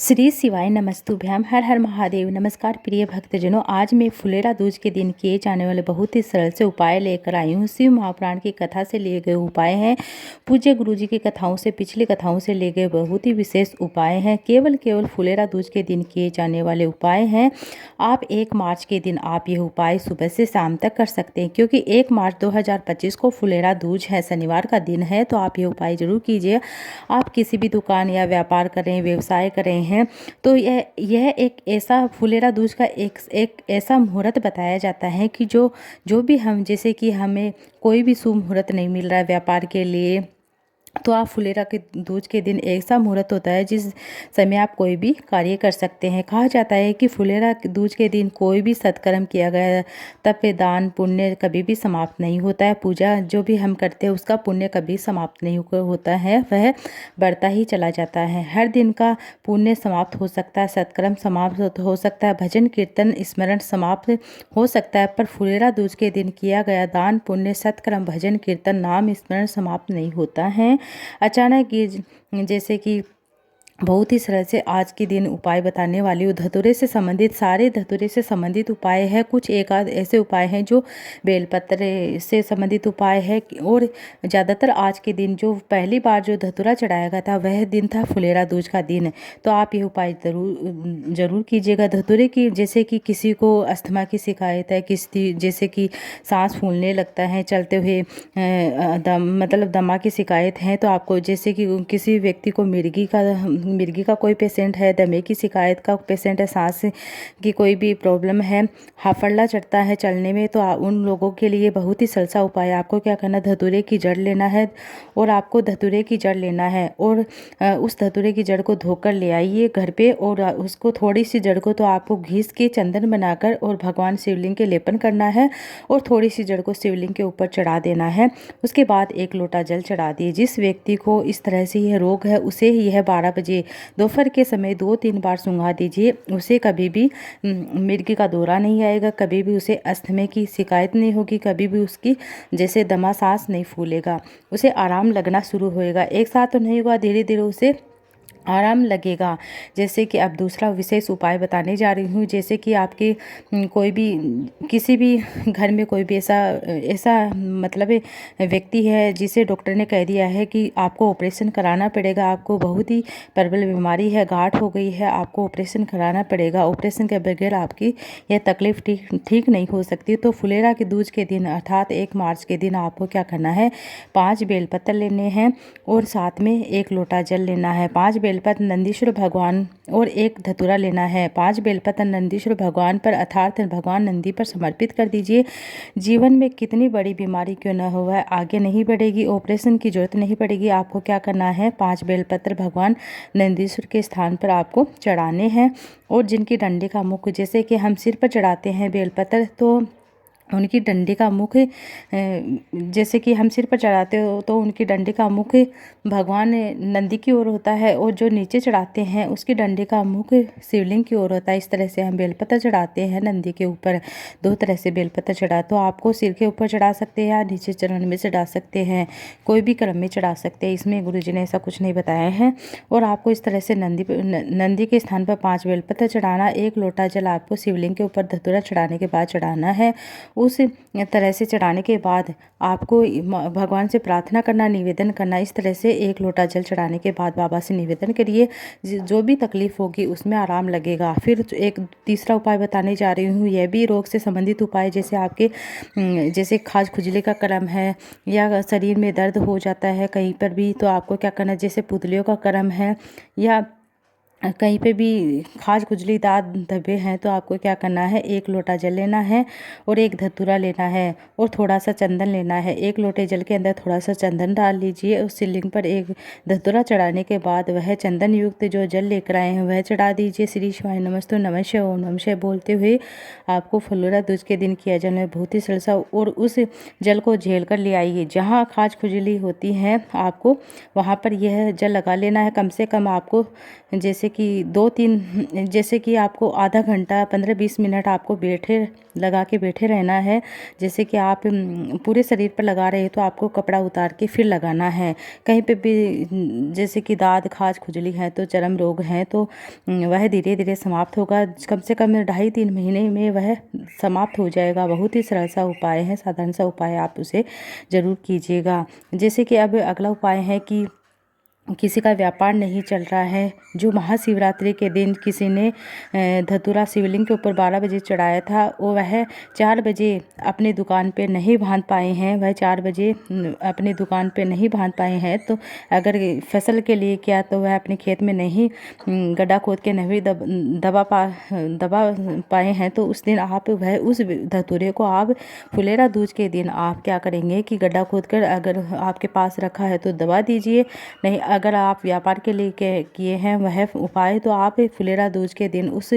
श्री शिवाय नमस्तुभ्याम। हर हर महादेव। नमस्कार प्रिय भक्तजनों, आज मैं फुलेरा दूज के दिन किए जाने वाले बहुत ही सरल से उपाय लेकर आई हूँ। शिव महापुराण की कथा से लिए गए उपाय हैं। पूज्य गुरु जी की कथाओं से, पिछली कथाओं से लिए गए बहुत ही विशेष उपाय हैं। केवल फुलेरा दूज के दिन किए जाने वाले उपाय हैं। आप 1 मार्च के दिन आप यह उपाय सुबह से शाम तक कर सकते हैं, क्योंकि 1 मार्च 2025 को फुलेरा दूज है, शनिवार का दिन है। तो आप ये उपाय जरूर कीजिए। आप किसी भी दुकान या व्यापार करें, व्यवसाय करें हैं, तो यह एक ऐसा फुलेरा दूज का एक ऐसा मुहूर्त बताया जाता है कि जो भी हम, जैसे कि हमें कोई भी शुभ मुहूर्त नहीं मिल रहा है व्यापार के लिए, तो आप फुलेरा के दूज के दिन ऐसा मुहूर्त होता है जिस समय आप कोई भी कार्य कर सकते हैं। कहा जाता है कि फुलेरा दूज के दिन कोई भी सत्कर्म किया गया तब पे दान पुण्य कभी भी समाप्त नहीं होता है। पूजा जो भी हम करते हैं उसका पुण्य कभी समाप्त नहीं होता है, वह बढ़ता ही चला जाता है। हर दिन का पुण्य समाप्त हो सकता है, सत्कर्म समाप्त हो सकता है, भजन कीर्तन स्मरण समाप्त हो सकता है, पर फुलेरा दूज के दिन किया गया दान पुण्य सत्कर्म भजन कीर्तन नाम स्मरण समाप्त नहीं होता है। अचानक ये जैसे कि बहुत ही सरल से आज के दिन उपाय बताने वाली हूँ। धतूरे से संबंधित, सारे धतूरे से संबंधित उपाय है। कुछ एक आध ऐसे उपाय हैं जो बेलपत्र से संबंधित उपाय है, और ज़्यादातर आज के दिन जो पहली बार जो धतूरा चढ़ाया गया था वह दिन था फुलेरा दूज का दिन। तो आप ये उपाय ज़रूर कीजिएगा। धतूरे की, जैसे कि किसी को अस्थमा की शिकायत है, किसी जैसे कि सांस फूलने लगता है चलते हुए, दमा की शिकायत है, तो आपको, जैसे कि किसी व्यक्ति को मिर्गी का कोई पेशेंट है, दमे की शिकायत का पेशेंट है, सांस की कोई भी प्रॉब्लम है, हाफड़ला चढ़ता है चलने में, तो उन लोगों के लिए बहुत ही सलसा उपाय है। आपको क्या करना, धतूरे की जड़ लेना है, और आपको धतूरे की जड़ लेना है, और उस धतूरे की जड़ को धोकर ले आइए घर पे, और उसको थोड़ी सी जड़ को तो आपको घिस के चंदन बनाकर और भगवान शिवलिंग के लेपन करना है, और थोड़ी सी जड़ को शिवलिंग के ऊपर चढ़ा देना है। उसके बाद 1 लोटा जल चढ़ा दिए। जिस व्यक्ति को इस तरह से यह रोग है उसे यह 12 बजे दोपहर के समय 2-3 बार सूंघा दीजिए। उसे कभी भी मिर्गी का दौरा नहीं आएगा, कभी भी उसे अस्थमे की शिकायत नहीं होगी, कभी भी उसकी जैसे दमा सांस नहीं फूलेगा, उसे आराम लगना शुरू होएगा। एक साथ तो नहीं होगा, धीरे धीरे उसे आराम लगेगा। जैसे कि अब दूसरा विशेष उपाय बताने जा रही हूँ। जैसे कि आपके कोई भी, किसी भी घर में कोई भी ऐसा मतलब व्यक्ति है जिसे डॉक्टर ने कह दिया है कि आपको ऑपरेशन कराना पड़ेगा, आपको बहुत ही प्रबल बीमारी है, गांठ हो गई है, आपको ऑपरेशन कराना पड़ेगा, ऑपरेशन के बगैर आपकी यह तकलीफ ठीक नहीं हो सकती। तो फुलेरा के दूज के दिन अर्थात 1 मार्च के दिन आपको क्या करना है, 5 बेलपत्र लेने हैं, और साथ में 1 लोटा जल लेना है। 5 बेलपत्र नंदीश्वर भगवान और 1 धतूरा लेना है। 5 बेलपत्र नंदीश्वर भगवान पर अर्थात भगवान नंदी पर समर्पित कर दीजिए। जीवन में कितनी बड़ी बीमारी क्यों न हो, वह आगे नहीं बढ़ेगी, ऑपरेशन की जरूरत नहीं पड़ेगी। आपको क्या करना है, 5 बेलपत्र भगवान नंदीश्वर के स्थान पर आपको चढ़ाने हैं, और जिनकी डंडे का मुख, जैसे कि हम सिर पर चढ़ाते हैं बेलपत्र, तो उनकी डंडे का मुख, जैसे कि हम सिर पर चढ़ाते हो तो उनकी डंडे का मुख भगवान नंदी की ओर होता है, और जो नीचे चढ़ाते हैं उसकी डंडे का मुख शिवलिंग की ओर होता है। इस तरह से हम बेलपत्र चढ़ाते हैं नंदी के ऊपर। 2 तरह से बेलपत्र चढ़ा, तो आपको सिर के ऊपर चढ़ा सकते हैं या नीचे चरण में चढ़ा सकते हैं, कोई भी क्रम में चढ़ा सकते हैं। इसमें गुरु जी ने ऐसा कुछ नहीं बताया है। और आपको इस तरह से नंदी के स्थान पर 5 बेलपत्र चढ़ाना, 1 लोटा जल आपको शिवलिंग के ऊपर धतूरा चढ़ाने के बाद चढ़ाना है। उस तरह से चढ़ाने के बाद आपको भगवान से प्रार्थना करना, निवेदन करना। इस तरह से 1 लोटा जल चढ़ाने के बाद बाबा से निवेदन करिए, जो भी तकलीफ होगी उसमें आराम लगेगा। फिर एक तीसरा उपाय बताने जा रही हूँ, यह भी रोग से संबंधित उपाय। जैसे आपके जैसे खाज खुजली का क्रम है, या शरीर में दर्द हो जाता है कहीं पर भी, तो आपको क्या करना है, जैसे पुतलियों का क्रम है, या कहीं पे भी खाज खुजली दांत दबे हैं, तो आपको क्या करना है, 1 लोटा जल लेना है, और 1 धतूरा लेना है, और थोड़ा सा चंदन लेना है। 1 लोटे जल के अंदर थोड़ा सा चंदन डाल लीजिए। उस शिवलिंग पर 1 धतूरा चढ़ाने के बाद वह चंदन युक्त जो जल लेकर आए हैं वह चढ़ा दीजिए। श्री शिवाय नमस्तु नमः शिवाय ओम नमः शिवाय बोलते हुए आपको फुलेरा दूज के दिन किया जाना है, बहुत ही सरसा। और उस जल को झेल कर ले आइए। जहाँ खाज खुजली होती है आपको वहाँ पर यह जल लगा लेना है। कम से कम आपको, जैसे कि 2-3 जैसे कि आपको आधा घंटा 15-20 मिनट आपको लगा के बैठे रहना है। जैसे कि आप पूरे शरीर पर लगा रहे हैं तो आपको कपड़ा उतार के फिर लगाना है। कहीं पे भी जैसे कि दाद खाज खुजली है तो चर्म रोग हैं तो वह धीरे धीरे समाप्त होगा। कम से कम 2.5-3 महीने में वह समाप्त हो जाएगा। बहुत ही सरल सा उपाय है, साधारण सा उपाय, आप उसे ज़रूर कीजिएगा। जैसे कि अब अगला उपाय है कि किसी का व्यापार नहीं चल रहा है, जो महाशिवरात्रि के दिन किसी ने धतूरा शिवलिंग के ऊपर 12 बजे चढ़ाया था, वो वह 4 बजे अपनी दुकान पे नहीं बांध पाए हैं, वह 4 बजे अपनी दुकान पे नहीं बांध पाए हैं, तो अगर फसल के लिए किया तो वह अपने खेत में नहीं गड्ढा खोद के नहीं दबा पाए हैं, तो उस दिन आप वह उस धतूरे को आप फुलेरा दूज के दिन आप क्या करेंगे कि गड्ढा खोद कर अगर आपके पास रखा है तो दबा दीजिए। नहीं, अगर आप व्यापार के लिए किए हैं वह उपाय, तो आप फुलेरा दूज के दिन उस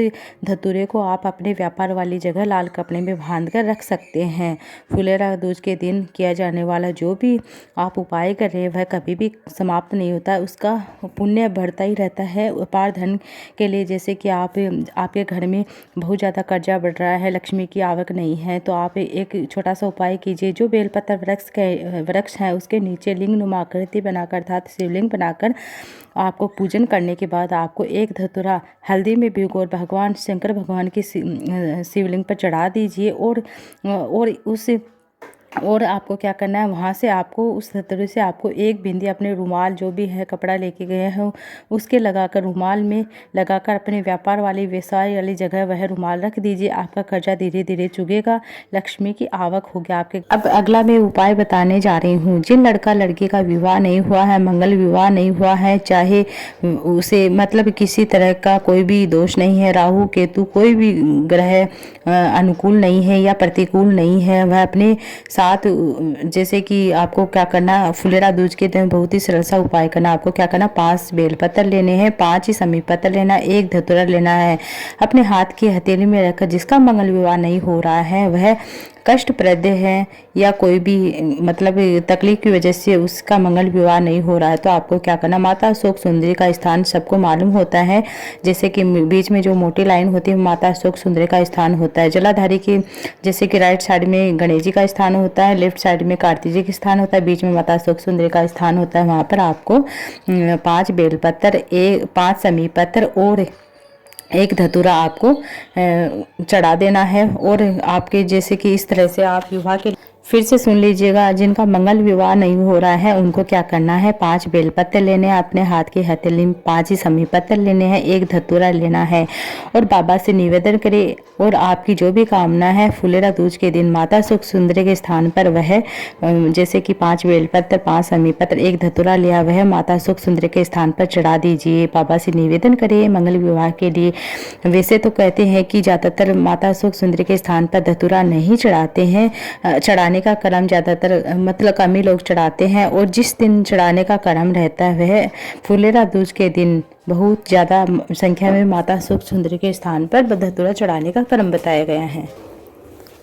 धतूरे को आप अपने व्यापार वाली जगह लाल कपड़े में बांध कर रख सकते हैं। फुलेरा दूज के दिन किया जाने वाला जो भी आप उपाय कर रहे हैं वह कभी भी समाप्त नहीं होता, उसका पुण्य बढ़ता ही रहता है। अपार धन के लिए, जैसे कि आपके घर में बहुत ज़्यादा कर्जा बढ़ रहा है, लक्ष्मी की आवक नहीं है, तो आप एक छोटा सा उपाय कीजिए। जो बेलपत्र वृक्ष है उसके नीचे लिंग नुमा आकृति बनाकर अर्थात शिवलिंग बनाकर आपको पूजन करने के बाद आपको एक धतूरा हल्दी में भिगोकर भगवान शंकर भगवान की शिवलिंग पर चढ़ा दीजिए। और आपको क्या करना है, वहाँ से आपको उस धतूरे से आपको एक बिंदी अपने रुमाल जो भी है कपड़ा लेके गए हैं उसके लगाकर रुमाल में लगाकर अपने व्यापार वाली व्यवसाय वाली जगह वह रुमाल रख दीजिए। आपका कर्जा धीरे धीरे चुकेगा, लक्ष्मी की आवक होगी आपके। अब अगला मैं उपाय बताने जा रही हूँ। जिन लड़का लड़की का विवाह नहीं हुआ है, मंगल विवाह नहीं हुआ है, चाहे उसे मतलब किसी तरह का कोई भी दोष नहीं है, राहु केतु कोई भी ग्रह अनुकूल नहीं है या प्रतिकूल नहीं है, वह अपने साथ जैसे कि आपको क्या करना, फुलेरा दूज के दिन बहुत ही सरल सा उपाय करना। आपको क्या करना, 5 बेलपत्र लेने हैं, 5 ही समी पत्र लेना, 1 धतूरा लेना है। अपने हाथ की हथेली में रखकर जिसका मंगल विवाह नहीं हो रहा है, वह कष्टप्रद है या कोई भी मतलब तकलीफ की वजह से उसका मंगल विवाह नहीं हो रहा है, तो आपको क्या करना, माता अशोक सुंदरी का स्थान सबको मालूम होता है। जैसे कि बीच में जो मोटी लाइन होती है माता अशोक सुंदरी का स्थान होता है। जलाधारी की जैसे कि राइट साइड में गणेश जी का स्थान होता है, लेफ्ट साइड में कार्तिक जी का स्थान होता है, बीच में माता अशोक सुंदरी का स्थान होता है। वहाँ पर आपको 5 बेलपत्र, 5 समी पत्र और 1 धतूरा आपको चढ़ा देना है। और आपके जैसे कि इस तरह से आप विवाह के, फिर से सुन लीजिएगा, जिनका मंगल विवाह नहीं हो रहा है उनको क्या करना है, 5 बेलपत्र लेने हैं, अपने हाथ की हथेली में 5 ही समी पत्र लेने हैं, 1 धतूरा लेना है और बाबा से निवेदन करें। और आपकी जो भी कामना है फुलेरा दूज के दिन माता सुख सुंदरी के स्थान पर वह जैसे कि 5 बेलपत्र, 5 समी पत्र, 1 धतूरा लिया, वह माता सुख सुंदरी के स्थान पर चढ़ा दीजिए। बाबा से निवेदन करिए मंगल विवाह के लिए। वैसे तो कहते हैं कि ज़्यादातर माता सुख सुंदरी के स्थान पर धतूरा नहीं चढ़ाते हैं, चढ़ाने का क्रम ज़्यादातर मतलब कम ही लोग चढ़ाते हैं, और जिस दिन चढ़ाने का क्रम रहता है वह फुलेरा दूज के दिन बहुत ज़्यादा संख्या में माता सुख सुंदरी के स्थान पर धतूरा चढ़ाने का क्रम बताया गया है।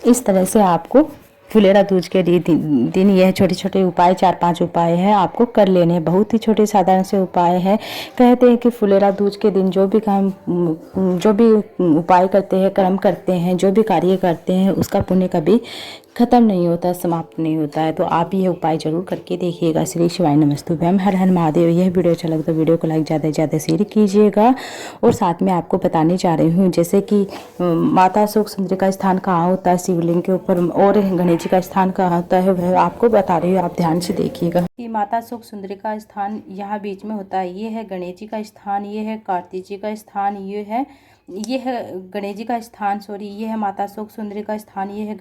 इस तरह से आपको फुलेरा दूज के दिन यह छोटे छोटे उपाय 4-5 उपाय हैं आपको कर लेने हैं। बहुत ही छोटे साधारण से उपाय हैं। कहते हैं कि फुलेरा दूज के दिन जो भी उपाय करते हैं, कर्म करते हैं, जो भी कार्य करते हैं उसका पुण्य कभी खत्म नहीं होता, समाप्त नहीं होता है। तो आप ये उपाय जरूर करके देखिएगा। श्री शिवाय नमस्तुभ्यम, हर हर महादेव। यह वीडियो अच्छा लगे तो वीडियो को लाइक ज़्यादा से ज़्यादा शेयर कीजिएगा। और साथ में आपको बताने जा रही हूँ जैसे कि माता अशोक सुंदरी का स्थान कहाँ होता है शिवलिंग के ऊपर, और गणेश जी का स्थान कहाँ होता है, वह आपको बता रही हूँ, आप ध्यान से देखिएगा। कि माता अशोक सुंदरी का स्थान यहाँ बीच में होता है, ये है गणेश जी का स्थान, ये है कार्तिक जी का स्थान, ये है गणेश जी का स्थान, सॉरी, ये है माता अशोक सुंदरी का स्थान, ये है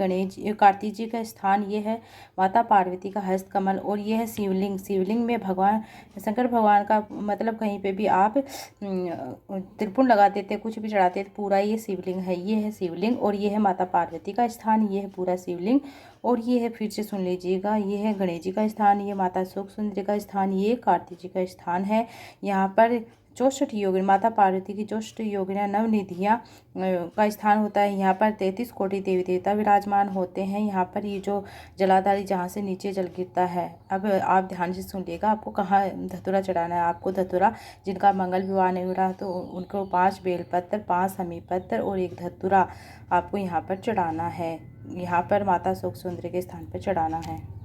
कार्तिक जी का स्थान, ये है माता पार्वती का हस्त कमल, और ये है शिवलिंग। शिवलिंग में भगवान शंकर भगवान का मतलब कहीं पे भी आप त्रिपुण लगाते थे, कुछ भी चढ़ाते थे, पूरा ये शिवलिंग है। ये है शिवलिंग, और ये है माता पार्वती का स्थान, ये है पूरा शिवलिंग, और ये है, फिर से सुन लीजिएगा, ये है गणेश जी का स्थान, ये माता शोक सुंदरी का स्थान, ये कार्तिक जी का स्थान है। यहाँ पर 64 योगिनी, माता पार्वती की 64 योगिनियाँ नवनिधियाँ का स्थान होता है। यहाँ पर 33 कोटि देवी देवता विराजमान होते हैं। यहाँ पर ये जो जलाधारी जहाँ से नीचे जल गिरता है। अब आप ध्यान से सुनिएगा, आपको कहाँ धतूरा चढ़ाना है। आपको धतूरा, जिनका मंगल विवाह नहीं हो रहा तो उनको 5 बेलपत्र, 5 समी पत्र और 1 धतूरा आपको यहाँ पर चढ़ाना है। यहाँ पर माता शोक सुंदरी के स्थान पर चढ़ाना है।